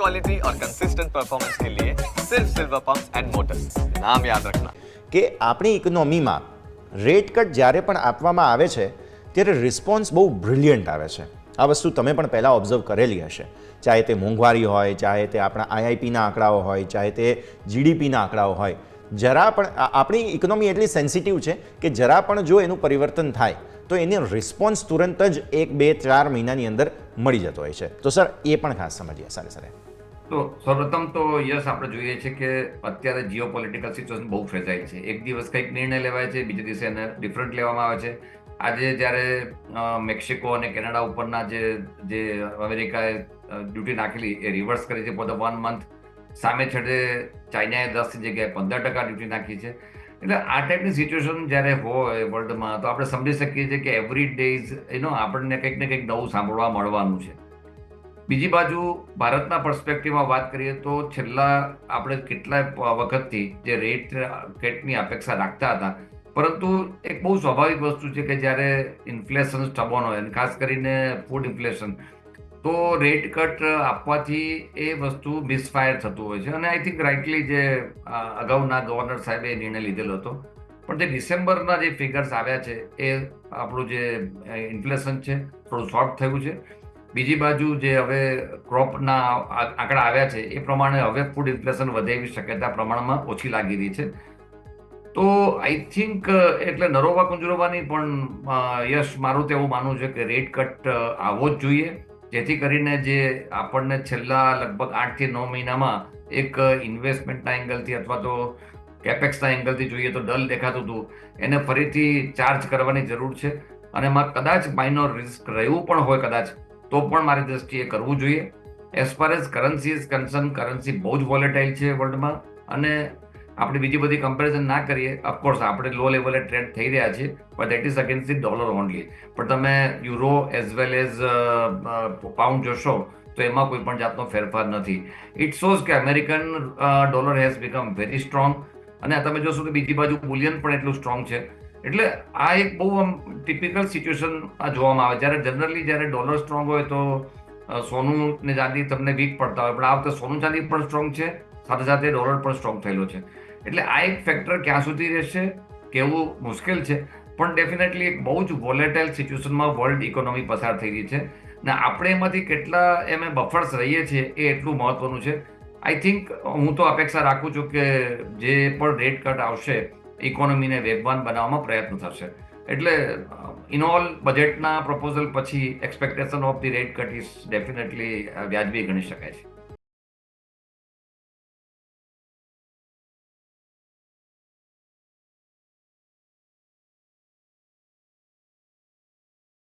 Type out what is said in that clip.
Quality और consistent performance के लिए सिर्फ सिल्वर पंप्स एंड मोटर्स, नाम याद रखना। કે આપણી ઇકોનોમીમાં રેટ કટ જ્યારે પણ આપવામાં આવે છે ત્યારે રિસ્પોન્સ બહુ બ્રિલિયન્ટ આવે છે. આ વસ્તુ તમે પણ પહેલાં ઓબ્ઝર્વ કરેલી હશે, ચાહે તે મોંઘવારી હોય, ચાહે તે આપણા આઈઆઈપીના આંકડાઓ હોય, ચાહે તે જીડીપીના આંકડાઓ હોય. જરા પણ આપણી ઇકોનોમી એટલી સેન્સિટિવ છે કે જરા પણ જો એનું પરિવર્તન થાય તો એનો રિસ્પોન્સ તુરંત જ 1, 2, 4 મહિનાની અંદર મળી જતો હોય છે. તો સર એ પણ ખાસ સમજીએ. સર તો સૌપ્રથમ તો યસ, આપણે જોઈએ છે કે અત્યારે જીઓ પોલિટિકલ સિચ્યુએશન બહુ ફ્રેજાઇલ છે. એક દિવસ કંઈક નિર્ણય લેવાય છે, બીજા દિવસે એને ડિફરન્ટ લેવામાં આવે છે. આજે જ્યારે મેક્સિકો અને કેનેડા ઉપરના જે અમેરિકાએ ડ્યુટી નાખેલી એ રિવર્સ કરી છે ફોર ધ 1 મંથ. સામે છેડે ચાઇનાએ 10 જગ્યાએ 15% ડ્યુટી નાખી છે. એટલે આ ટાઈપની સિચ્યુએશન જ્યારે હોય વર્લ્ડમાં તો આપણે સમજી શકીએ છીએ કે એવરી ડેઝ આપણને કંઈક ને કંઈક નવું સાંભળવા મળવાનું છે. બીજી બાજુ ભારતના પર્સપેક્ટિવમાં વાત કરીએ તો છેલ્લા આપણે કેટલાય વખતથી જે રેટ કટની અપેક્ષા રાખતા હતા, પરંતુ એક બહુ સ્વાભાવિક વસ્તુ છે કે જ્યારે ઇન્ફ્લેશન સ્ટબોન હોય, ખાસ કરીને ફૂડ ઇન્ફ્લેશન, તો રેટ કટ આપવાથી એ વસ્તુ મિસફાયર થતું હોય છે. અને આઈ થિંક રાઇટલી જે અગાઉના ગવર્નર સાહેબે નિર્ણય લીધેલો હતો, પણ જે ડિસેમ્બરના જે ફિગર્સ આવ્યા છે એ આપણું જે ઇન્ફ્લેશન છે થોડું શોર્ટ થયું છે. બીજી બાજુ જે હવે ક્રોપના આંકડા આવ્યા છે એ પ્રમાણે હવે ફૂડ ઇન્ફ્લેશન વધે એવી શક્યતા પ્રમાણમાં ઓછી લાગી રહી છે. તો આઈ થિંક એટલે નરોવા કુંજરોવાની પણ યશ, મારું તો એવું માનવું છે કે રેટ કટ આવવો જ જોઈએ, જેથી કરીને જે આપણને છેલ્લા લગભગ 8 થી 9 મહિનામાં એક ઇન્વેસ્ટમેન્ટના એંગલથી અથવા તો કેપેક્સના એંગલથી જોઈએ તો ડલ દેખાતું હતું, એને ફરીથી ચાર્જ કરવાની જરૂર છે. અને એમાં કદાચ માઇનોર રિસ્ક રહેવું પણ હોય કદાચ, તો પણ મારી દ્રષ્ટિએ કરવું જોઈએ. As far as currency is concern, currency બહુ જ વોલેટાઇલ છે વર્લ્ડમાં, અને આપણે બીજી બધી કમ્પેરિઝન ના કરીએ. ઓફકોર્સ આપણે લો લેવલે ટ્રેડ થઈ રહ્યા છીએ, but that is against the dollar only. પણ તમે euro as well as pound જોશો તો એમાં કોઈ પણ જાતનો ફેરફાર નથી. ઇટ શોઝ કે American dollar has become very strong, અને તમે જોશો કે બીજી બાજુ બુલિયન પણ એટલું સ્ટ્રોંગ છે. એટલે આ એક બહુ ટિપિકલ સિચ્યુએશન જોવામાં આવે. જ્યારે જનરલી જ્યારે ડોલર સ્ટ્રોંગ હોય તો સોનું ને ચાંદી તમને વીક પડતા હોય, પણ આ વખતે સોનું ચાંદી પણ સ્ટ્રોંગ છે, સાથે સાથે ડોલર પણ સ્ટ્રોંગ થયેલો છે. એટલે આ એક ફેક્ટર ક્યાં સુધી રહેશે કહેવું મુશ્કેલ છે, પણ ડેફિનેટલી એક બહુ જ વોલેટાઇલ સિચ્યુએશનમાં વર્લ્ડ ઇકોનોમી પસાર થઈ રહી છે. ને આપણે એમાંથી કેટલા બફર્સ રહીએ છીએ એ એટલું મહત્વનું છે. આઈ થિંક હું તો અપેક્ષા રાખું છું કે જે પણ રેટ કટ આવશે ઇકોનોમીને વેગવાન બનાવવામાં પ્રયત્ન થશે. એટલે ઇન ઓલ બજેટના પ્રપોઝલ પછી expectation of the rate cut is definitely વ્યાજબી ગણી શકાય છે.